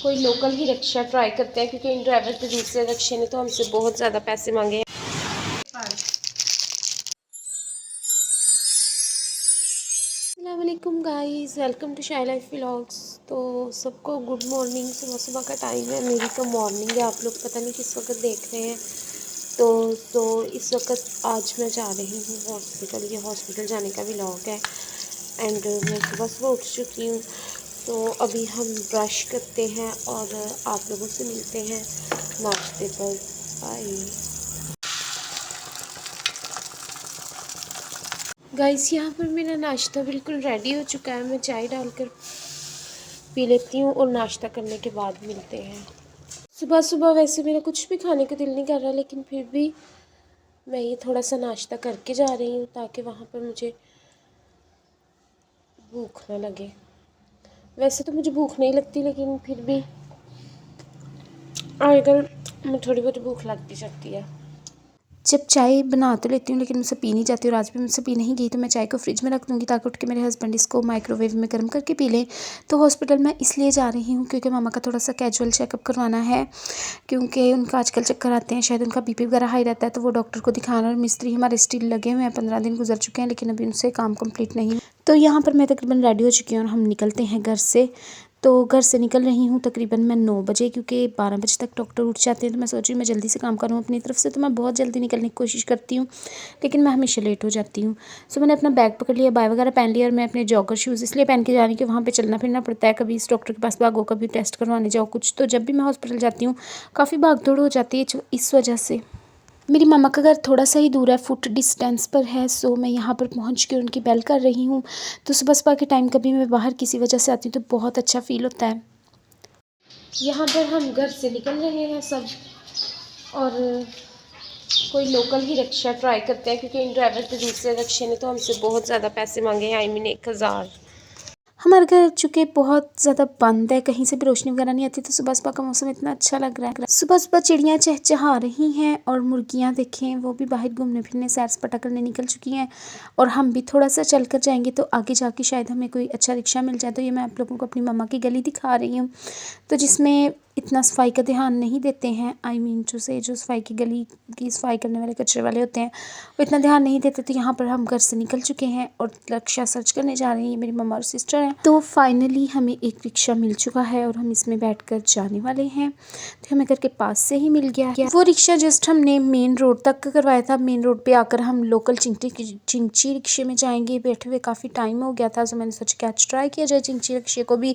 कोई लोकल ही rickshaw try करते हैं, क्योंकि इन ड्राइवर के दूसरे रिक्शे ने तो हमसे बहुत ज़्यादा पैसे मांगे हैं। अस्सलामुअलैकुम गाइस, वेलकम टू शाई लाइफ व्लॉग्स। तो सबको गुड मॉर्निंग। सुबह सुबह का टाइम है, मेरी तो मॉर्निंग है, आप लोग पता नहीं किस वक्त देख रहे हैं। तो इस वक्त आज मैं जा रही हूँ हॉस्पिटल। ये हॉस्पिटल जाने का व्लॉग है। एंड मैं सुबह सुबह उठ चुकी हूँ, तो अभी हम ब्रश करते हैं और आप लोगों से मिलते हैं नाश्ते पर। बाय गाइस, यहाँ पर मेरा नाश्ता बिल्कुल रेडी हो चुका है। मैं चाय डालकर पी लेती हूँ और नाश्ता करने के बाद मिलते हैं। सुबह सुबह वैसे मेरा कुछ भी खाने का दिल नहीं कर रहा, लेकिन फिर भी मैं ये थोड़ा सा नाश्ता करके जा रही हूँ ताकि वहाँ पर मुझे भूख ना लगे। वैसे तो मुझे भूख नहीं लगती, लेकिन फिर भी आजकल मुझे थोड़ी बहुत भूख लग भी सकती है। जब चाय बना तो लेती हूँ, लेकिन मुझसे पी नहीं जाती और आज भी मुझसे पी नहीं गई, तो मैं चाय को फ्रिज में रख दूँगी ताकि उठ के मेरे हस्बैंड इसको माइक्रोवेव में गर्म करके पी लें। तो हॉस्पिटल मैं इसलिए जा रही हूँ क्योंकि मामा का थोड़ा सा कैजुअल चेकअप करवाना है, क्योंकि उनका आजकल चक्कर आते हैं, शायद उनका बीपी वगैरह हाई रहता है, तो वो डॉक्टर को दिखाना। और मिस्त्री हमारे स्टिल लगे हुए हैं, 15 दिन गुजर चुके हैं, लेकिन अभी उनसे काम कंप्लीट नहीं। तो यहाँ पर मैं तकरीबन रेडी हो चुकी हूँ और हम निकलते हैं घर से। तो घर से निकल रही हूँ तकरीबन मैं 9 बजे, क्योंकि 12 बजे तक डॉक्टर उठ जाते हैं। तो मैं सोच रही हूँ मैं जल्दी से काम करूँ अपनी तरफ से, तो मैं बहुत जल्दी निकलने की कोशिश करती हूँ, लेकिन मैं हमेशा लेट हो जाती हूँ। सो मैंने अपना बैग पकड़ लिया, बाय वगैरह पहन लिया, और मैं अपने जॉगर शूज़ इसलिए पहन के जा रही हूँ कि वहाँ पे चलना फिरना पड़ता है। कभी इस डॉक्टर के पास भागो, कभी टेस्ट करवाने जाओ कुछ। तो जब भी मैं हॉस्पिटल जाती हूँ काफ़ी भाग दौड़ हो जाती है इस वजह से। मेरी मामा का घर थोड़ा सा ही दूर है, फुट डिस्टेंस पर है। सो मैं यहाँ पर पहुँच के उनकी बेल कर रही हूँ। तो सुबह सुबह के टाइम कभी मैं बाहर किसी वजह से आती हूँ तो बहुत अच्छा फ़ील होता है। यहाँ पर हम घर से निकल रहे हैं सब, और कोई लोकल ही रिक्शा ट्राई करते हैं, क्योंकि इन ड्राइवर के दूसरे रिक्शे ने तो हमसे बहुत ज़्यादा पैसे मांगे हैं। I mean 1000। हमारे घर चूँकि बहुत ज़्यादा बंद है, कहीं से भी रोशनी वगैरह नहीं आती, तो सुबह सुबह का मौसम इतना अच्छा लग रहा है। सुबह सुबह चिड़ियाँ चहचहा रही हैं और मुर्गियाँ देखें वो भी बाहर घूमने फिरने सैर सपाटा करने निकल चुकी हैं। और हम भी थोड़ा सा चल कर जाएंगे तो आगे जाके शायद हमें कोई अच्छा रिक्शा मिल जाए। तो ये मैं आप लोगों को अपनी मम्मा की गली दिखा रही हूँ, तो जिसमें इतना सफाई का ध्यान नहीं देते हैं। आई मीन जो सफाई की गली की सफाई करने वाले कचरे वाले होते हैं, वो इतना ध्यान नहीं देते। तो यहाँ पर हम घर से निकल चुके हैं और रिक्शा सर्च करने जा रहे हैं। मेरी मम्मा और सिस्टर हैं। तो फाइनली हमें एक रिक्शा मिल चुका है और हम इसमें बैठकर जाने वाले हैं। तो हमें घर के पास से ही मिल गया है वो रिक्शा। जस्ट हमने मेन रोड तक करवाया था। मेन रोड पे आकर हम लोकल चिंची रिक्शे में जाएंगे। बैठे हुए काफ़ी टाइम हो गया था, तो मैंने सोचा कि आज ट्राई किया जाए चिंची रिक्शे को भी।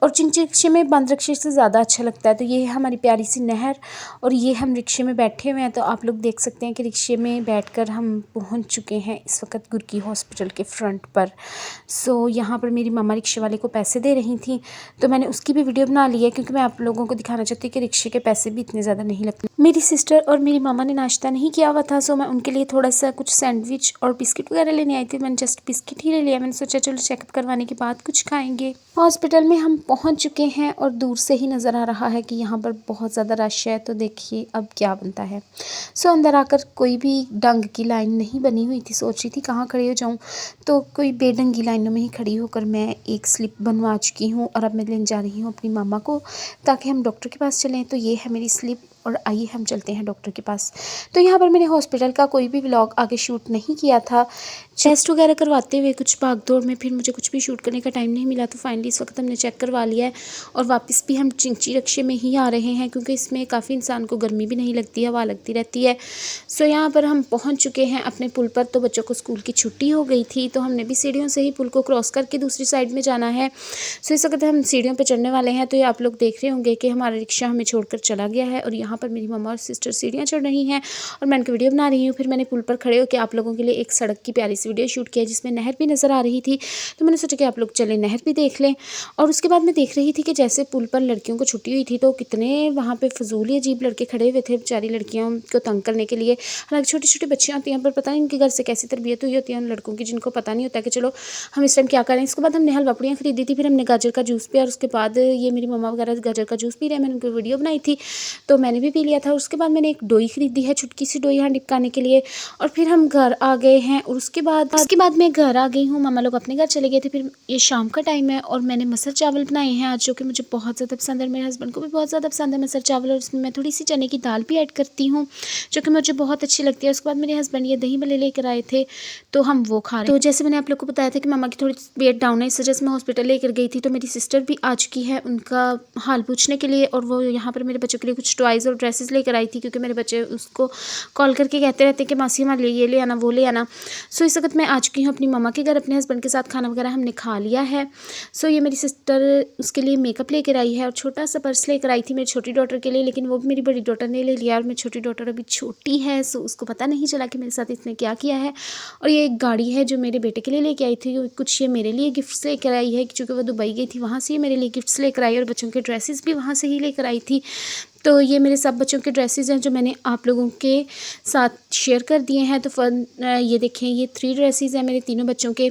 और चिंची रिक्शे में बंद रिक्शे से ज़्यादा अच्छा लगता है। तो ये है हमारी प्यारी सी नहर, और ये हम रिक्शे में बैठे हुए हैं। तो आप लोग देख सकते हैं कि रिक्शे में बैठकर हम पहुंच चुके हैं इस वक्त गुरकी हॉस्पिटल के फ्रंट पर। सो यहाँ पर मेरी मम्मा रिक्शे वाले को पैसे दे रही थी, तो मैंने उसकी भी वीडियो बना ली है, क्योंकि मैं आप लोगों को दिखाना चाहती हूँ कि रिक्शे के पैसे भी इतने ज़्यादा नहीं लगते। मेरी सिस्टर और मेरी मामा ने नाश्ता नहीं किया हुआ था, सो मैं उनके लिए थोड़ा सा कुछ सैंडविच और बिस्किट वगैरह लेने आई थी। मैंने जस्ट बिस्किट ही ले लिया। मैंने सोचा चलो चेकअप करवाने के बाद कुछ खाएंगे। हॉस्पिटल में हम पहुंच चुके हैं और दूर से ही नज़र आ रहा है कि यहाँ पर बहुत ज़्यादा रश है। तो देखिए अब क्या बनता है। सो अंदर आकर कोई भी ढंग की लाइन नहीं बनी हुई थी। सोच रही थी कहाँ खड़ी हो जाऊँ, तो कोई बेढंगी लाइनों में ही खड़ी होकर मैं एक स्लिप बनवा चुकी हूँ, और अब मैं लेने जा रही हूँ अपनी मामा को ताकि हम डॉक्टर के पास चलें। तो ये है मेरी स्लिप, और आइए हम चलते हैं डॉक्टर के पास। तो यहाँ पर मैंने हॉस्पिटल का कोई भी व्लॉग आगे शूट नहीं किया था। टेस्ट वगैरह करवाते हुए कुछ भागदौड़ में फिर मुझे कुछ भी शूट करने का टाइम नहीं मिला। तो फाइनली इस वक्त हमने चेक करवा लिया है और वापस भी हम चिंची रिक्शे में ही आ रहे हैं, क्योंकि इसमें काफ़ी इंसान को गर्मी भी नहीं लगती, हवा लगती रहती है। सो यहाँ पर हम पहुँच चुके हैं अपने पुल पर। तो बच्चों को स्कूल की छुट्टी हो गई थी, तो हमने भी सीढ़ियों से ही पुल को क्रॉस करके दूसरी साइड में जाना है। सो इस वक्त हम सीढ़ियों पर चढ़ने वाले हैं। तो ये आप लोग देख रहे होंगे कि हमारा रिक्शा हमें छोड़कर चला गया है, और यहाँ पर मेरी मम्मा और सिस्टर सीढ़ियाँ चढ़ रही हैं और मैं उनकी वीडियो बना रही हूँ। फिर मैंने पुल पर खड़े होकर आप लोगों के लिए एक सड़क की प्यारी सी वीडियो शूट किया, जिसमें नहर भी नज़र आ रही थी। तो मैंने सोचा कि आप लोग चले नहर भी देख लें। और उसके बाद मैं देख रही थी कि जैसे पुल पर लड़कियों को छुट्टी हुई थी, तो कितने वहाँ पे फजूल अजीब लड़के खड़े हुए थे बेचारी लड़कियों को तंग करने के लिए। हालांकि छोटी छोटी बच्चियाँ होती हैं, पर पता नहीं इनके घर से कैसी तरबियत हुई होती है उन लड़कों की, जिनको पता नहीं होता कि चलो हम इस टाइम क्या करें। इसके बाद हमने हलवा पूड़ियाँ खरीदी थी, फिर हमने गाजर का जूस पिया, और उसके बाद ये मेरी मम्मा वगैरह गाजर का जूस पी रहे हैं। मैंने उनकी वीडियो बनाई थी, तो मैंने पानी भी पी लिया था। उसके बाद मैंने एक डोई ख़रीदी है, छुटकी सी डोई हांडी पकाने के लिए। और फिर हम घर आ गए हैं और उसके बाद मैं घर आ गई हूँ। मामा लोग अपने घर चले गए थे। फिर ये शाम का टाइम है और मैंने मसर चावल बनाए हैं आज, जो कि मुझे बहुत ज़्यादा पसंद है, मेरे हस्बैंड को भी बहुत ज़्यादा पसंद है मसर चावल। और इसमें मैं थोड़ी सी चने की दाल भी ऐड करती हूँ, जो कि मुझे बहुत अच्छी लगती है। उसके बाद मेरे हस्बैंड ये दही भल्ले लेकर आए थे, तो हम वो खा रहे हैं। तो जैसे मैंने आप लोग को बताया था कि मामा की थोड़ी वेट डाउन है, इस वजह से मैं हॉस्पिटल लेकर गई थी। तो मेरी सिस्टर भी आ चुकी है उनका हाल पूछने के लिए, और वो यहाँ पर मेरे बच्चों के लिए कुछ टॉयज़ और ड्रेसेस लेकर आई थी, क्योंकि मेरे बच्चे उसको कॉल करके कहते रहते हैं कि मासी हमारे लिए ये ले आना, वो ले आना। सो इस वक्त मैं आ चुकी हूँ अपनी मम्मा के घर, अपने हस्बैंड के साथ खाना वगैरह हमने खा लिया है। सो ये मेरी सिस्टर उसके लिए मेकअप लेकर आई है और छोटा सा पर्स लेकर आई थी मेरी छोटी डॉटर के लिए, लेकिन वो भी मेरी बड़ी डॉटर ने ले लिया और मेरी छोटी डॉटर अभी छोटी है, सो उसको पता नहीं चला कि मेरे साथ इसने क्या किया है। और ये एक गाड़ी है जो मेरे बेटे के लिए लेके आई थी, कुछ ये मेरे लिए गिफ्ट्स लेकर आई है, क्योंकि वो दुबई गई थी, वहाँ से ये मेरे लिए गिफ्ट्स लेकर आई और बच्चों के ड्रेसेस भी वहाँ से ही लेकर आई थी। तो ये मेरे सब बच्चों के ड्रेसेस हैं जो मैंने आप लोगों के साथ शेयर कर दिए हैं। तो ये देखें, ये 3 ड्रेसेस हैं मेरे तीनों बच्चों के।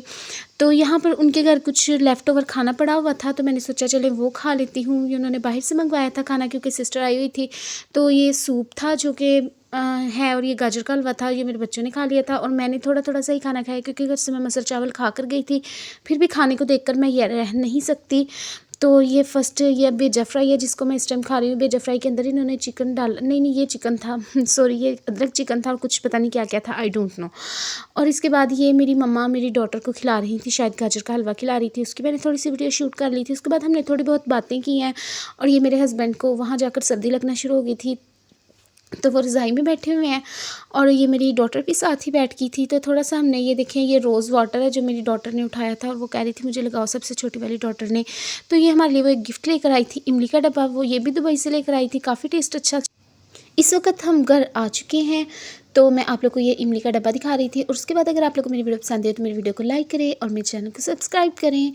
तो यहाँ पर उनके घर कुछ लेफ़्ट ओवर खाना पड़ा हुआ था, तो मैंने सोचा चले वो खा लेती हूँ। ये उन्होंने बाहर से मंगवाया था खाना, क्योंकि सिस्टर आई हुई थी। तो ये सूप था जो कि है, और ये गाजर का हलवा था, ये मेरे बच्चों ने खा लिया था। और मैंने थोड़ा थोड़ा सा ही खाना खाया, क्योंकि घर से मैं मसर चावल खा कर गई थी। फिर भी खाने को देखकर मैं ये रह नहीं सकती। तो ये फर्स्ट ये भेजा फ्राई है जिसको मैं इस टाइम खा रही हूँ। भेजा फ्राई के अंदर इन्होंने चिकन डाला, नहीं ये चिकन था सॉरी, ये अदरक चिकन था और कुछ पता नहीं क्या क्या था, आई डोंट नो। और इसके बाद ये मेरी मम्मा मेरी डॉटर को खिला रही थी, शायद गाजर का हलवा खिला रही थी, उसकी मैंने थोड़ी सी वीडियो शूट कर ली थी। उसके बाद हमने थोड़ी बहुत बातें की हैं। और ये मेरे हस्बैंड को वहाँ जाकर सर्दी लगना शुरू हो गई थी, तो वो रज़ाई में बैठे हुए हैं। और ये मेरी डॉटर भी साथ ही बैठ गई थी। तो थोड़ा सा हमने ये देखें, ये रोज़ वाटर है जो मेरी डॉटर ने उठाया था और वो कह रही थी मुझे लगाओ, सबसे छोटी वाली डॉटर ने। तो ये हमारे लिए वो एक गिफ्ट लेकर आई थी, इमली का डब्बा, वो ये भी दुबई से लेकर आई थी, काफ़ी टेस्ट अच्छा। इस वक्त हम घर आ चुके हैं, तो मैं आप लोग को ये इमली का डब्बा दिखा रही थी। और उसके बाद अगर आप लोग को मेरी वीडियो पसंद है तो मेरी वीडियो को लाइक करें और मेरे चैनल को सब्सक्राइब करें।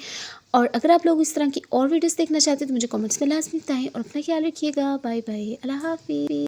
और अगर आप लोग इस तरह की और वीडियोस देखना चाहते हैं तो मुझे कमेंट्स में लाजमी बताएं। और अपना ख्याल रखिएगा। बाय बाय, अल्लाह हाफिज़।